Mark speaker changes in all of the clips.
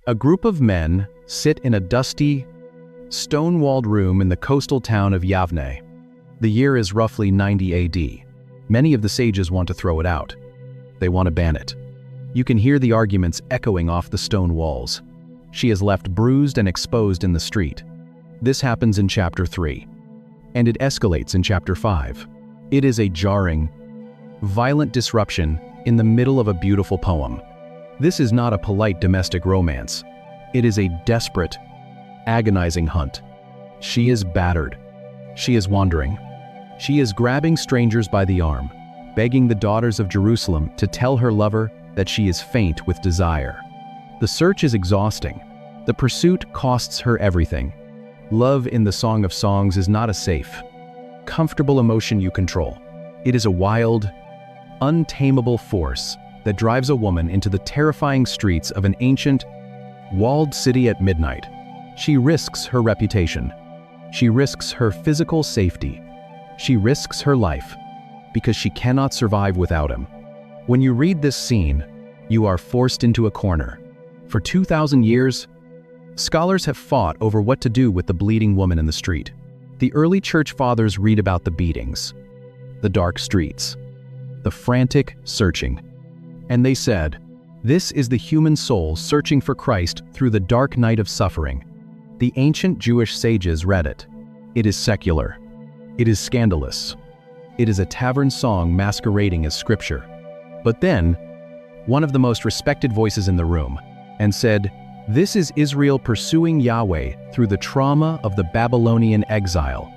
Speaker 1: A group of men sit in a dusty, stone-walled room in the coastal town of Yavne. The year is roughly 90 AD. Many of the sages want to throw it out. They want to ban it. You can hear the arguments echoing off the stone walls. She is left bruised and exposed in the street. This happens in chapter 3. And it escalates in chapter 5. It is a jarring, violent disruption in the middle of a beautiful poem. This is not a polite domestic romance. It is a desperate, agonizing hunt. She is battered. She is wandering. She is grabbing strangers by the arm, begging the daughters of Jerusalem to tell her lover that she is faint with desire. The search is exhausting. The pursuit costs her everything. Love in the Song of Songs is not a safe, comfortable emotion you control. It is a wild, untamable force that drives a woman into the terrifying streets of an ancient, walled city at midnight. She risks her reputation. She risks her physical safety. She risks her life because she cannot survive without him. When you read this scene, you are forced into a corner. For 2,000 years, scholars have fought over what to do with the bleeding woman in the street. The early church fathers read about the beatings, the dark streets, the frantic searching. And they said, this is the human soul searching for Christ through the dark night of suffering. The ancient Jewish sages read it. It is secular. It is scandalous. It is a tavern song masquerading as scripture. But then, one of the most respected voices in the room, and said, this is Israel pursuing Yahweh through the trauma of the Babylonian exile.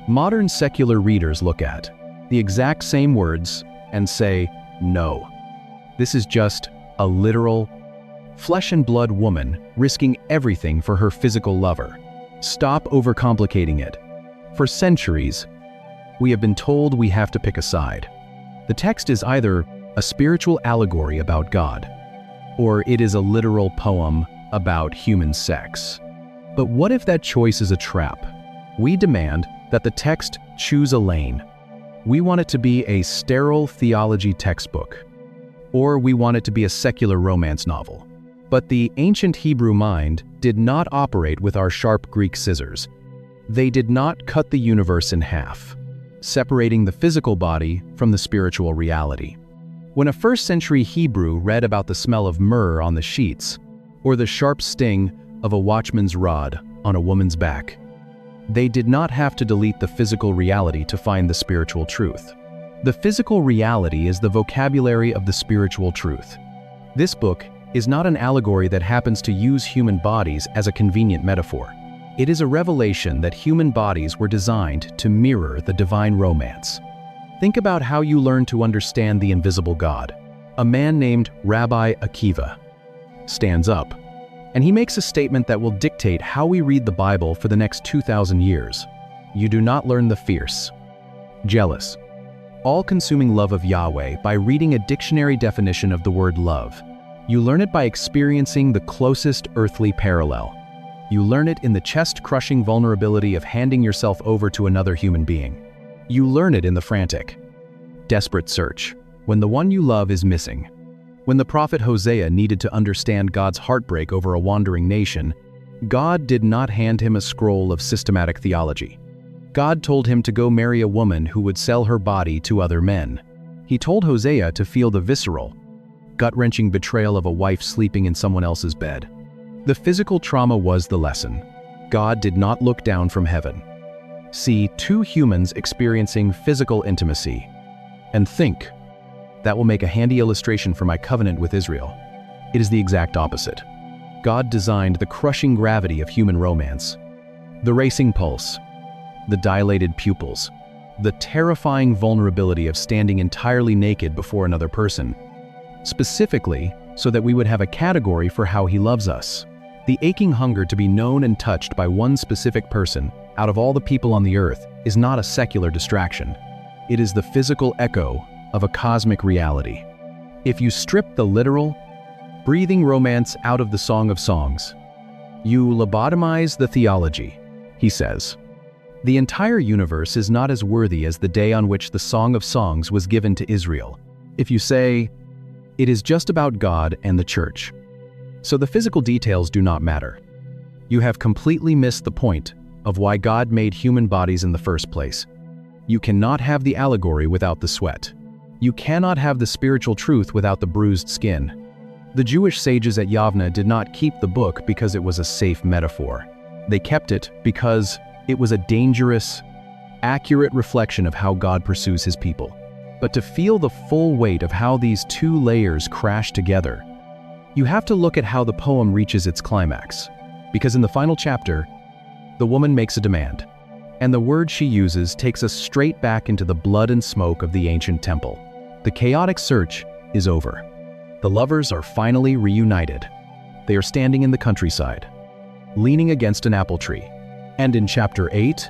Speaker 1: Modern secular readers look at the exact same words and say, no. This is just a literal, flesh and blood woman risking everything for her physical lover. Stop overcomplicating it. For centuries, we have been told we have to pick a side. The text is either a spiritual allegory about God, or it is a literal poem about human sex. But what if that choice is a trap? We demand that the text choose a lane. We want it to be a sterile theology textbook, or we want it to be a secular romance novel. But the ancient Hebrew mind did not operate with our sharp Greek scissors. They did not cut the universe in half, separating the physical body from the spiritual reality. When a first-century Hebrew read about the smell of myrrh on the sheets, or the sharp sting of a watchman's rod on a woman's back, they did not have to delete the physical reality to find the spiritual truth. The physical reality is the vocabulary of the spiritual truth. This book is not an allegory that happens to use human bodies as a convenient metaphor. It is a revelation that human bodies were designed to mirror the divine romance. Think about how you learn to understand the invisible God. A man named Rabbi Akiva stands up, and he makes a statement that will dictate how we read the Bible for the next 2,000 years. You do not learn the fierce, jealous, all-consuming love of Yahweh by reading a dictionary definition of the word love. You learn it by experiencing the closest earthly parallel. You learn it in the chest-crushing vulnerability of handing yourself over to another human being. You learn it in the frantic, desperate search, when the one you love is missing. When the prophet Hosea needed to understand God's heartbreak over a wandering nation, God did not hand him a scroll of systematic theology. God told him to go marry a woman who would sell her body to other men. He told Hosea to feel the visceral, gut-wrenching betrayal of a wife sleeping in someone else's bed. The physical trauma was the lesson. God did not look down from heaven. See two humans experiencing physical intimacy, and think, that will make a handy illustration for my covenant with Israel. It is the exact opposite. God designed the crushing gravity of human romance, the racing pulse, the dilated pupils, the terrifying vulnerability of standing entirely naked before another person, specifically so that we would have a category for how he loves us. The aching hunger to be known and touched by one specific person out of all the people on the earth is not a secular distraction. It is the physical echo of a cosmic reality. If you strip the literal, breathing romance out of the Song of Songs, you lobotomize the theology, he says. The entire universe is not as worthy as the day on which the Song of Songs was given to Israel. If you say, it is just about God and the church, So the physical details do not matter. You have completely missed the point of why God made human bodies in the first place. You cannot have the allegory without the sweat. You cannot have the spiritual truth without the bruised skin. The Jewish sages at Yavne did not keep the book because it was a safe metaphor. They kept it because it was a dangerous, accurate reflection of how God pursues his people. But to feel the full weight of how these two layers crash together, you have to look at how the poem reaches its climax. Because in the final chapter, the woman makes a demand, and the word she uses takes us straight back into the blood and smoke of the ancient temple. The chaotic search is over. The lovers are finally reunited. They are standing in the countryside, leaning against an apple tree. And in chapter 8,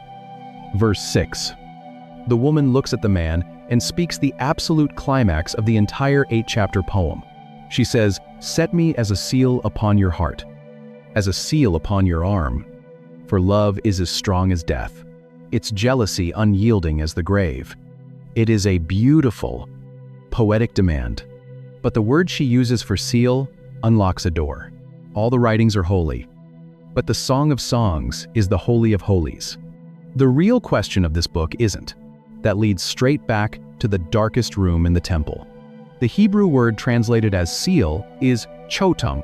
Speaker 1: verse 6, the woman looks at the man and speaks the absolute climax of the entire 8-chapter poem. She says, "Set me as a seal upon your heart, as a seal upon your arm, for love is as strong as death, its jealousy unyielding as the grave." It is a beautiful, poetic demand. But the word she uses for seal unlocks a door. All the writings are holy, but the Song of Songs is the Holy of Holies. The real question of this book isn't. That leads straight back to the darkest room in the temple. The Hebrew word translated as seal is chotam.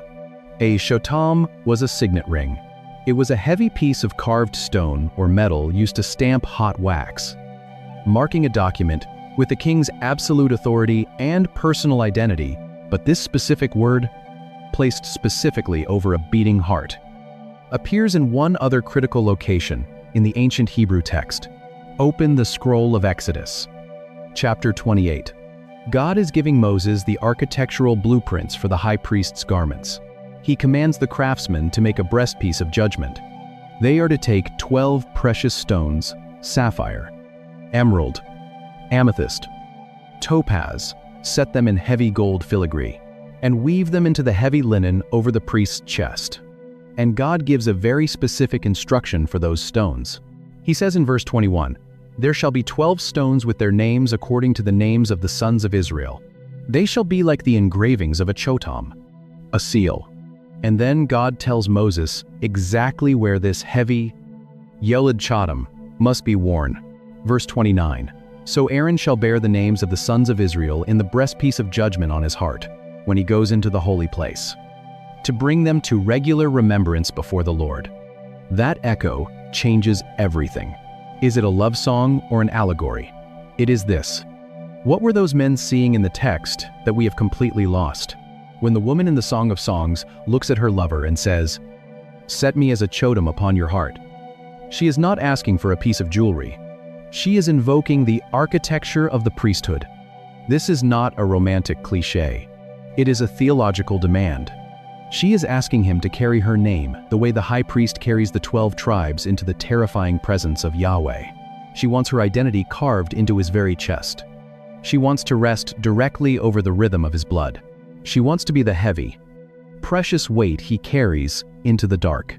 Speaker 1: A chotam was a signet ring. It was a heavy piece of carved stone or metal used to stamp hot wax, marking a document with the king's absolute authority and personal identity, but this specific word, placed specifically over a beating heart, appears in one other critical location in the ancient Hebrew text. Open the scroll of Exodus. Chapter 28. God is giving Moses the architectural blueprints for the high priest's garments. He commands the craftsmen to make a breastpiece of judgment. They are to take 12 precious stones, sapphire, emerald, amethyst, topaz, set them in heavy gold filigree, and weave them into the heavy linen over the priest's chest. And God gives a very specific instruction for those stones. He says in verse 21, "There shall be 12 stones with their names according to the names of the sons of Israel. They shall be like the engravings of a chotam," a seal. And then God tells Moses exactly where this heavy, yeled chotam must be worn. Verse 29, "So Aaron shall bear the names of the sons of Israel in the breastpiece of judgment on his heart, when he goes into the holy place, to bring them to regular remembrance before the Lord." That echo changes everything. Is it a love song or an allegory? It is this. What were those men seeing in the text that we have completely lost? When the woman in the Song of Songs looks at her lover and says, "Set me as a chotam upon your heart," she is not asking for a piece of jewelry. She is invoking the architecture of the priesthood. This is not a romantic cliché. It is a theological demand. She is asking him to carry her name the way the high priest carries the 12 tribes into the terrifying presence of Yahweh. She wants her identity carved into his very chest. She wants to rest directly over the rhythm of his blood. She wants to be the heavy, precious weight he carries into the dark.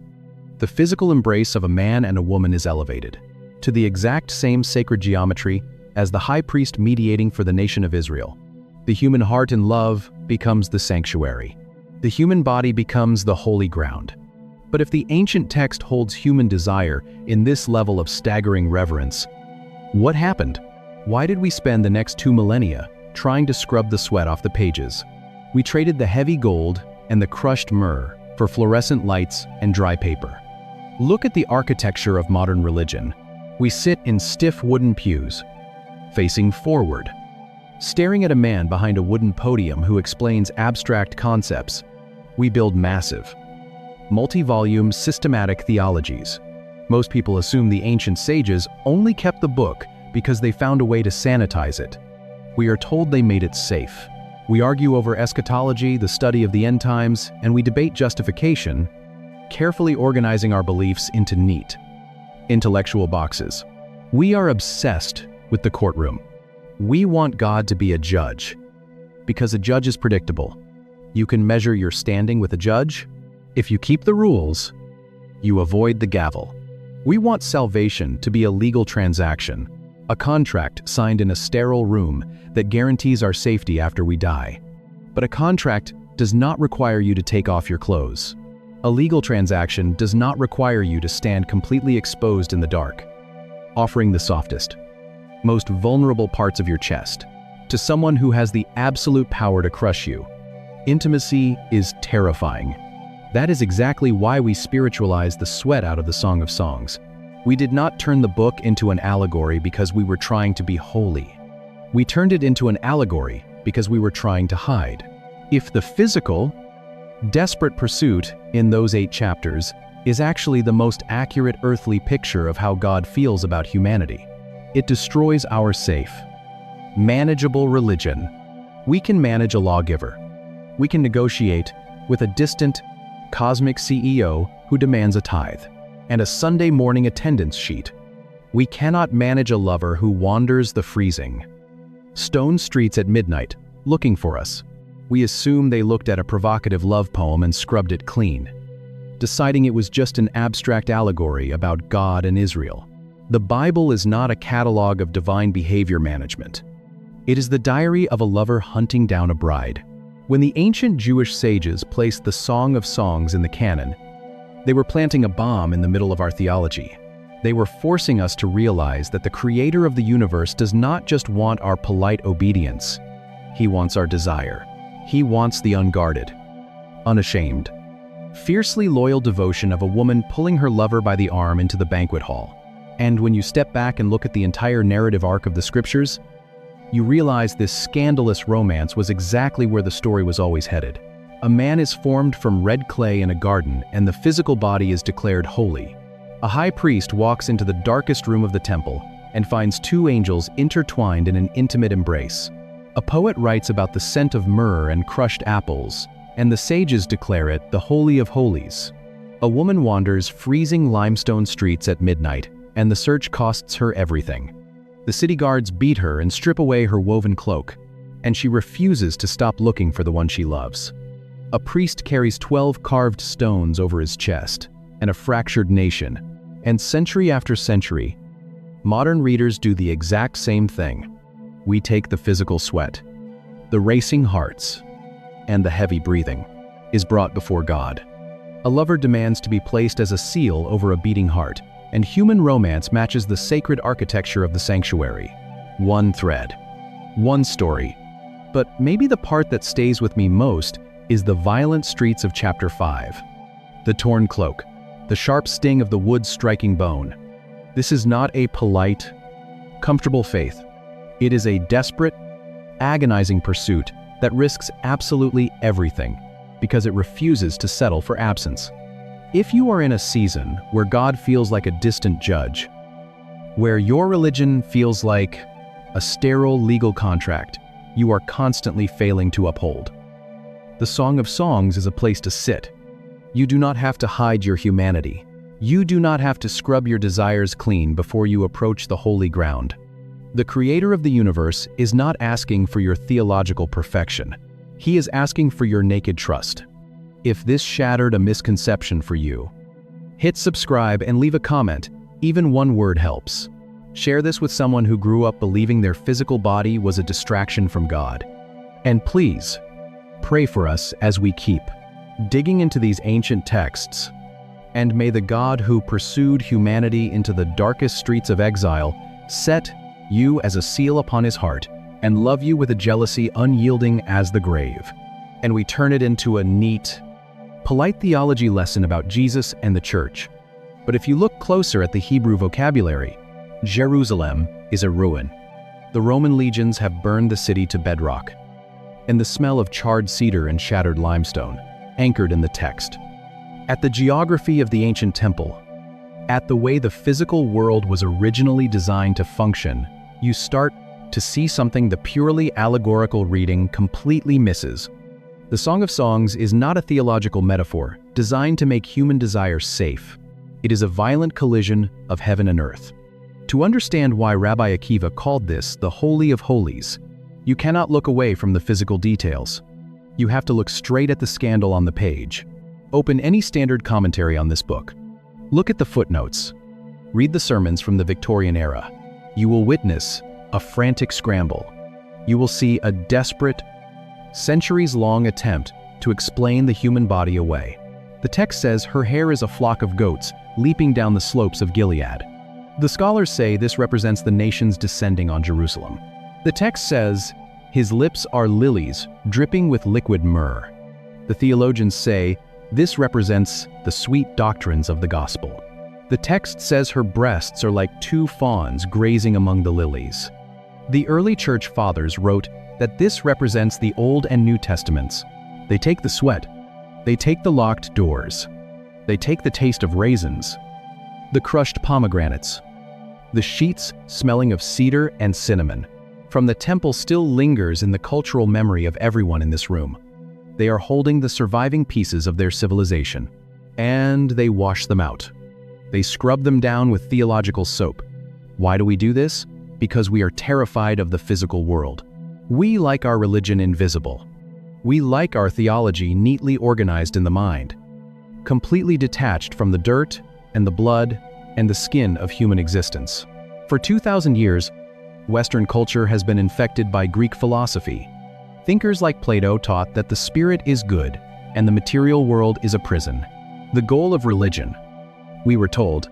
Speaker 1: The physical embrace of a man and a woman is elevated to the exact same sacred geometry as the high priest mediating for the nation of Israel. The human heart in love becomes the sanctuary. The human body becomes the holy ground. But if the ancient text holds human desire in this level of staggering reverence, what happened? Why did we spend the next 2 millennia trying to scrub the sweat off the pages? We traded the heavy gold and the crushed myrrh for fluorescent lights and dry paper. Look at the architecture of modern religion. We sit in stiff wooden pews, facing forward, staring at a man behind a wooden podium who explains abstract concepts. We build massive, multi-volume systematic theologies. Most people assume the ancient sages only kept the book because they found a way to sanitize it. We are told they made it safe. We argue over eschatology, the study of the end times, and we debate justification, carefully organizing our beliefs into neat, intellectual boxes. We are obsessed with the courtroom. We want God to be a judge, because a judge is predictable. You can measure your standing with a judge. If you keep the rules, you avoid the gavel. We want salvation to be a legal transaction, a contract signed in a sterile room that guarantees our safety after we die. But a contract does not require you to take off your clothes. A legal transaction does not require you to stand completely exposed in the dark, offering the softest, most vulnerable parts of your chest to someone who has the absolute power to crush you. Intimacy is terrifying. That is exactly why we spiritualize the sweat out of the Song of Songs. We did not turn the book into an allegory because we were trying to be holy. We turned it into an allegory because we were trying to hide. If the physical, desperate pursuit in those 8 chapters is actually the most accurate earthly picture of how God feels about humanity, it destroys our safe, manageable religion. We can manage a lawgiver. We can negotiate with a distant, cosmic CEO who demands a tithe and a Sunday morning attendance sheet. We cannot manage a lover who wanders the freezing stone streets at midnight looking for us. We assume they looked at a provocative love poem and scrubbed it clean, deciding it was just an abstract allegory about God and Israel. The Bible is not a catalog of divine behavior management. It is the diary of a lover hunting down a bride. When the ancient Jewish sages placed the Song of Songs in the canon, they were planting a bomb in the middle of our theology. They were forcing us to realize that the creator of the universe does not just want our polite obedience. He wants our desire. He wants the unguarded, unashamed, fiercely loyal devotion of a woman pulling her lover by the arm into the banquet hall. And when you step back and look at the entire narrative arc of the scriptures, you realize this scandalous romance was exactly where the story was always headed. A man is formed from red clay in a garden, and the physical body is declared holy. A high priest walks into the darkest room of the temple and finds 2 angels intertwined in an intimate embrace. A poet writes about the scent of myrrh and crushed apples, and the sages declare it the Holy of Holies. A woman wanders freezing limestone streets at midnight, and the search costs her everything. The city guards beat her and strip away her woven cloak, and she refuses to stop looking for the one she loves. A priest carries 12 carved stones over his chest, and a fractured nation, and century after century, modern readers do the exact same thing. We take the physical sweat, the racing hearts, and the heavy breathing is brought before God. A lover demands to be placed as a seal over a beating heart, and human romance matches the sacred architecture of the sanctuary. One thread, one story. But maybe the part that stays with me most is the violent streets of chapter 5. The torn cloak, the sharp sting of the wood striking bone. This is not a polite, comfortable faith. It is a desperate, agonizing pursuit that risks absolutely everything because it refuses to settle for absence. If you are in a season where God feels like a distant judge, where your religion feels like a sterile legal contract you are constantly failing to uphold, the Song of Songs is a place to sit. You do not have to hide your humanity. You do not have to scrub your desires clean before you approach the holy ground. The creator of the universe is not asking for your theological perfection. He is asking for your naked trust. If this shattered a misconception for you, hit subscribe and leave a comment. Even one word helps. Share this with someone who grew up believing their physical body was a distraction from God. And please, pray for us as we keep digging into these ancient texts. And may the God who pursued humanity into the darkest streets of exile set you as a seal upon his heart and love you with a jealousy unyielding as the grave. And we turn it into a neat, polite theology lesson about Jesus and the church. But if you look closer at the Hebrew vocabulary, Jerusalem is a ruin. The Roman legions have burned the city to bedrock, and the smell of charred cedar and shattered limestone, anchored in the text. At the geography of the ancient temple, at the way the physical world was originally designed to function, you start to see something the purely allegorical reading completely misses. The Song of Songs is not a theological metaphor designed to make human desire safe. It is a violent collision of heaven and earth. To understand why Rabbi Akiva called this the Holy of Holies, you cannot look away from the physical details. You have to look straight at the scandal on the page. Open any standard commentary on this book. Look at the footnotes. Read the sermons from the Victorian era. You will witness a frantic scramble. You will see a desperate, centuries-long attempt to explain the human body away. The text says her hair is a flock of goats leaping down the slopes of Gilead. The scholars say this represents the nations descending on Jerusalem. The text says, his lips are lilies dripping with liquid myrrh. The theologians say this represents the sweet doctrines of the gospel. The text says her breasts are like two fawns grazing among the lilies. The early church fathers wrote that this represents the Old and New Testaments. They take the sweat. They take the locked doors. They take the taste of raisins, the crushed pomegranates, the sheets smelling of cedar and cinnamon. From the temple still lingers in the cultural memory of everyone in this room. They are holding the surviving pieces of their civilization, and they wash them out. They scrub them down with theological soap. Why do we do this? Because we are terrified of the physical world. We like our religion invisible. We like our theology neatly organized in the mind, completely detached from the dirt and the blood and the skin of human existence. For 2,000 years, Western culture has been infected by Greek philosophy. Thinkers like Plato taught that the spirit is good and the material world is a prison. The goal of religion, we were told,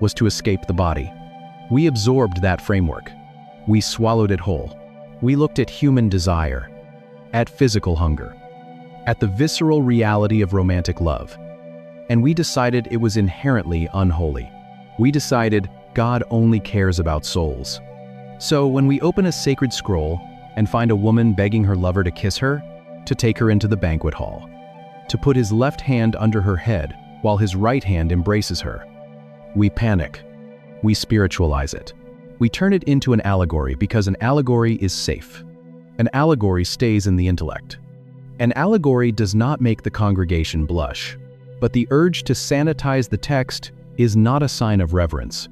Speaker 1: was to escape the body. We absorbed that framework. We swallowed it whole. We looked at human desire, at physical hunger, at the visceral reality of romantic love. And we decided it was inherently unholy. We decided God only cares about souls. So when we open a sacred scroll and find a woman begging her lover to kiss her, to take her into the banquet hall, to put his left hand under her head while his right hand embraces her, we panic. We spiritualize it. We turn it into an allegory because an allegory is safe. An allegory stays in the intellect. An allegory does not make the congregation blush, but the urge to sanitize the text is not a sign of reverence.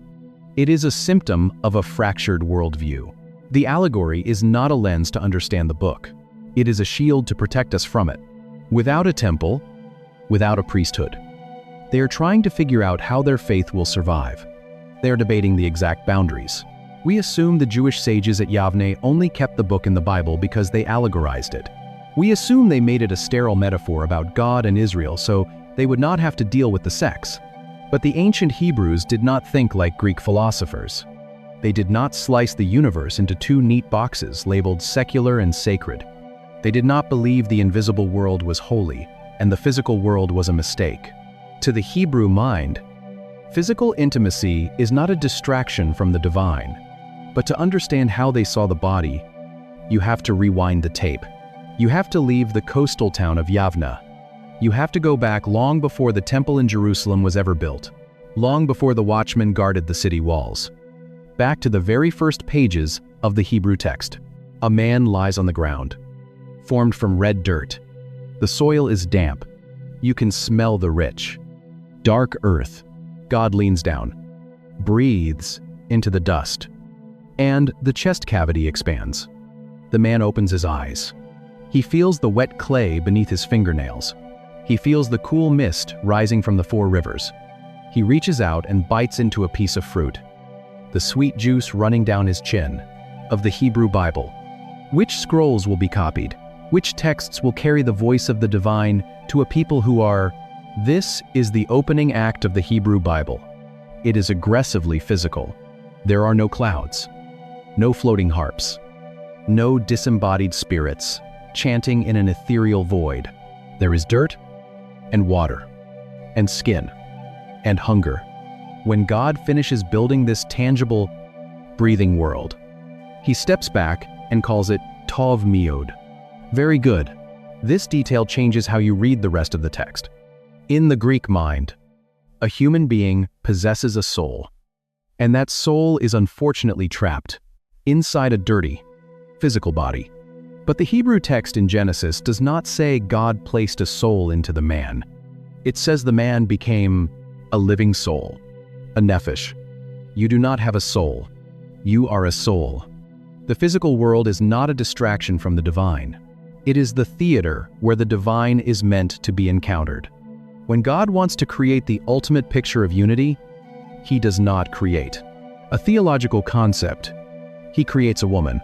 Speaker 1: It is a symptom of a fractured worldview. The allegory is not a lens to understand the book. It is a shield to protect us from it. Without a temple, without a priesthood, they are trying to figure out how their faith will survive. They are debating the exact boundaries. We assume the Jewish sages at Yavne only kept the book in the Bible because they allegorized it. We assume they made it a sterile metaphor about God and Israel so they would not have to deal with the sex. But the ancient Hebrews did not think like Greek philosophers. They did not slice the universe into two neat boxes labeled secular and sacred. They did not believe the invisible world was holy and the physical world was a mistake. To the Hebrew mind, physical intimacy is not a distraction from the divine. But to understand how they saw the body, you have to rewind the tape. You have to leave the coastal town of Yavne. You have to go back long before the temple in Jerusalem was ever built, long before the watchmen guarded the city walls. Back to the very first pages of the Hebrew text. A man lies on the ground, formed from red dirt. The soil is damp. You can smell the rich, dark earth. God leans down, breathes into the dust, and the chest cavity expands. The man opens his eyes. He feels the wet clay beneath his fingernails. He feels the cool mist rising from the four rivers. He reaches out and bites into a piece of fruit, the sweet juice running down his chin, of the Hebrew Bible. Which scrolls will be copied? Which texts will carry the voice of the divine to a people who are? This is the opening act of the Hebrew Bible. It is aggressively physical. There are no clouds, no floating harps, no disembodied spirits chanting in an ethereal void. There is dirt and water and skin and hunger. When God finishes building this tangible, breathing world, he steps back and calls it Tov Miod. Very good. This detail changes how you read the rest of the text. In the Greek mind, a human being possesses a soul, and that soul is unfortunately trapped inside a dirty, physical body. But the Hebrew text in Genesis does not say God placed a soul into the man. It says the man became a living soul, a nephesh. You do not have a soul. You are a soul. The physical world is not a distraction from the divine. It is the theater where the divine is meant to be encountered. When God wants to create the ultimate picture of unity, he does not create a theological concept. He creates a woman.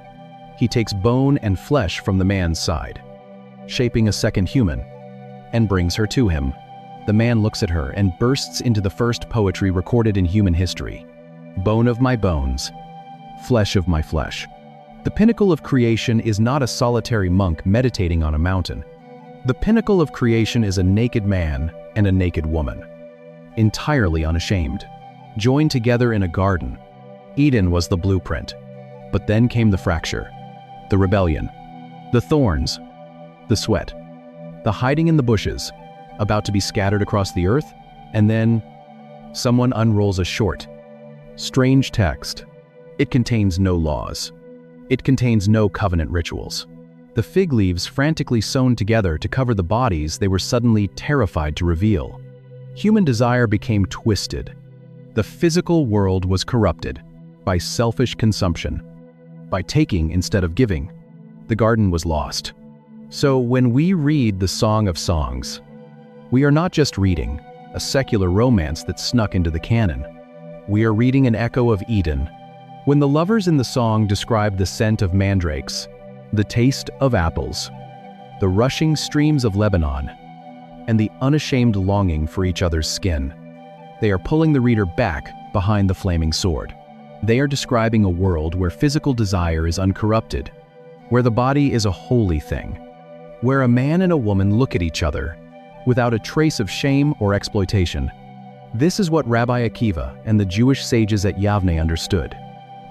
Speaker 1: He takes bone and flesh from the man's side, shaping a second human, and brings her to him. The man looks at her and bursts into the first poetry recorded in human history. Bone of my bones, flesh of my flesh. The pinnacle of creation is not a solitary monk meditating on a mountain. The pinnacle of creation is a naked man and a naked woman, entirely unashamed, joined together in a garden. Eden was the blueprint, but then came the fracture, the rebellion, the thorns, the sweat, the hiding in the bushes, about to be scattered across the earth, and then someone unrolls a short, strange text. It contains no laws. It contains no covenant rituals. The fig leaves frantically sewn together to cover the bodies they were suddenly terrified to reveal. Human desire became twisted. The physical world was corrupted by selfish consumption, by taking instead of giving. The garden was lost. So when we read the Song of Songs, we are not just reading a secular romance that snuck into the canon. We are reading an echo of Eden. When the lovers in the song describe the scent of mandrakes, the taste of apples, the rushing streams of Lebanon, and the unashamed longing for each other's skin, they are pulling the reader back behind the flaming sword. They are describing a world where physical desire is uncorrupted, where the body is a holy thing, where a man and a woman look at each other without a trace of shame or exploitation. This is what Rabbi Akiva and the Jewish sages at Yavne understood.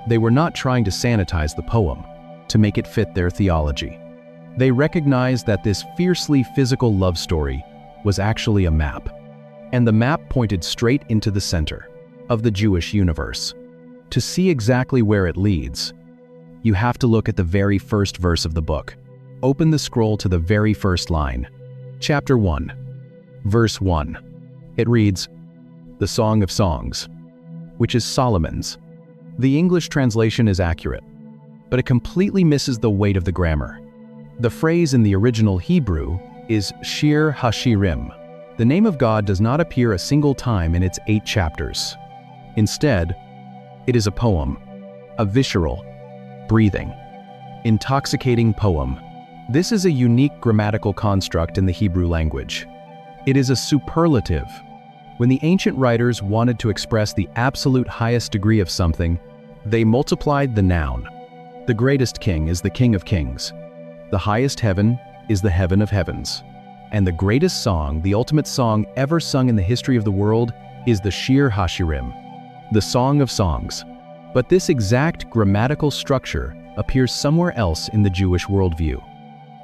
Speaker 1: They were not trying to sanitize the poem to make it fit their theology. They recognized that this fiercely physical love story was actually a map, and the map pointed straight into the center of the Jewish universe. To see exactly where it leads, you have to look at the very first verse of the book. Open the scroll to the very first line. Chapter 1, verse 1. It reads, "The Song of Songs," which is Solomon's. The English translation is accurate, but it completely misses the weight of the grammar. The phrase in the original Hebrew is Shir HaShirim. The name of God does not appear a single time in its 8 chapters. Instead, it is a poem, a visceral, breathing, intoxicating poem. This is a unique grammatical construct in the Hebrew language. It is a superlative. When the ancient writers wanted to express the absolute highest degree of something, they multiplied the noun. The greatest king is the King of Kings. The highest heaven is the heaven of heavens. And the greatest song, the ultimate song ever sung in the history of the world, is the Shir HaShirim, the Song of Songs. But this exact grammatical structure appears somewhere else in the Jewish worldview.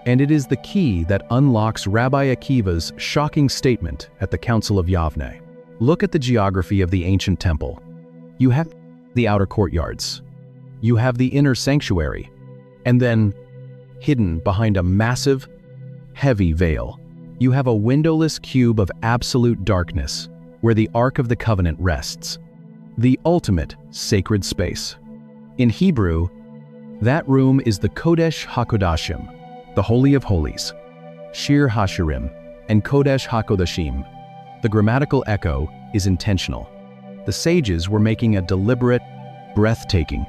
Speaker 1: And it is the key that unlocks Rabbi Akiva's shocking statement at the Council of Yavne. Look at the geography of the ancient temple. You have the outer courtyards. You have the inner sanctuary. And then, hidden behind a massive, heavy veil, you have a windowless cube of absolute darkness where the Ark of the Covenant rests. The ultimate sacred space. In Hebrew, that room is the Kodesh HaKodashim, the Holy of Holies, Shir HaShirim, and Kodesh HaKodashim. The grammatical echo is intentional. The sages were making a deliberate, breathtaking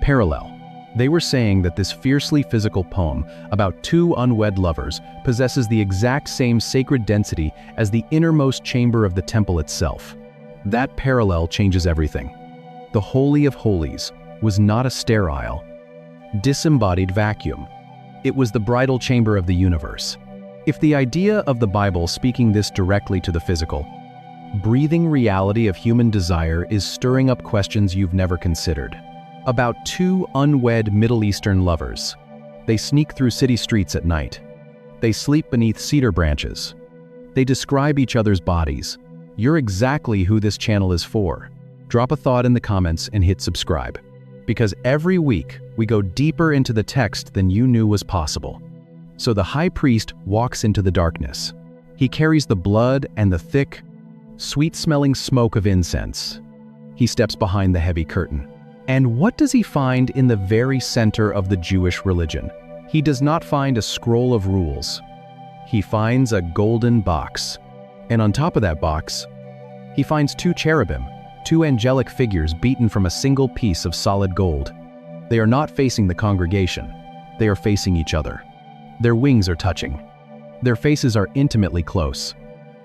Speaker 1: parallel. They were saying that this fiercely physical poem about 2 unwed lovers possesses the exact same sacred density as the innermost chamber of the temple itself. That parallel changes everything. The Holy of Holies was not a sterile, disembodied vacuum. It was the bridal chamber of the universe. If the idea of the Bible speaking this directly to the physical, breathing reality of human desire is stirring up questions you've never considered. About 2 unwed Middle Eastern lovers. They sneak through city streets at night. They sleep beneath cedar branches. They describe each other's bodies. You're exactly who this channel is for. Drop a thought in the comments and hit subscribe. Because every week, we go deeper into the text than you knew was possible. So the high priest walks into the darkness. He carries the blood and the thick, sweet-smelling smoke of incense. He steps behind the heavy curtain. And what does he find in the very center of the Jewish religion? He does not find a scroll of rules. He finds a golden box. And on top of that box, he finds 2 cherubim, 2 angelic figures beaten from a single piece of solid gold. They are not facing the congregation. They are facing each other. Their wings are touching. Their faces are intimately close.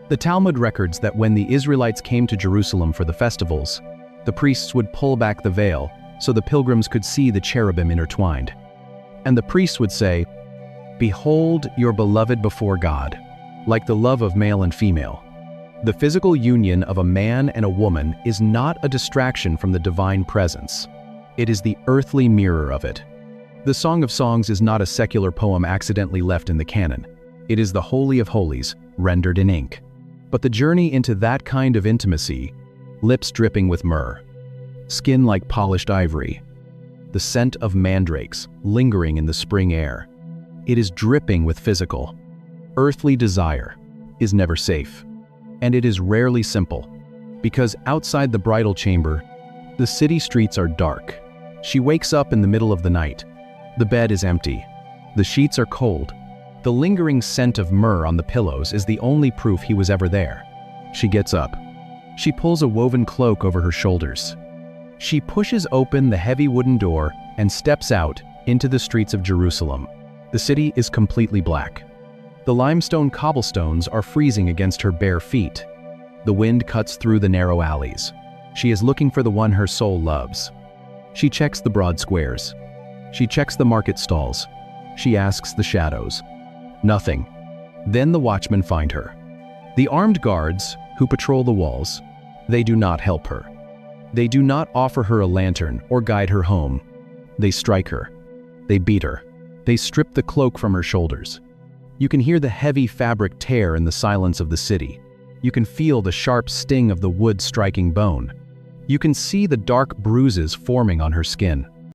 Speaker 1: The Talmud records that when the Israelites came to Jerusalem for the festivals, the priests would pull back the veil so the pilgrims could see the cherubim intertwined. And the priests would say, "Behold your beloved before God," like the love of male and female. The physical union of a man and a woman is not a distraction from the divine presence. It is the earthly mirror of it. The Song of Songs is not a secular poem accidentally left in the canon. It is the Holy of Holies, rendered in ink. But the journey into that kind of intimacy, lips dripping with myrrh, skin like polished ivory, the scent of mandrakes lingering in the spring air. It is dripping with physical, earthly desire, is never safe. And it is rarely simple, because outside the bridal chamber, the city streets are dark. She wakes up in the middle of the night. The bed is empty. The sheets are cold. The lingering scent of myrrh on the pillows is the only proof he was ever there. She gets up. She pulls a woven cloak over her shoulders. She pushes open the heavy wooden door and steps out into the streets of Jerusalem. The city is completely black. The limestone cobblestones are freezing against her bare feet. The wind cuts through the narrow alleys. She is looking for the one her soul loves. She checks the broad squares. She checks the market stalls. She asks the shadows. Nothing. Then the watchmen find her. The armed guards, who patrol the walls, they do not help her. They do not offer her a lantern or guide her home. They strike her. They beat her. They strip the cloak from her shoulders. You can hear the heavy fabric tear in the silence of the city. You can feel the sharp sting of the wood striking bone. You can see the dark bruises forming on her skin.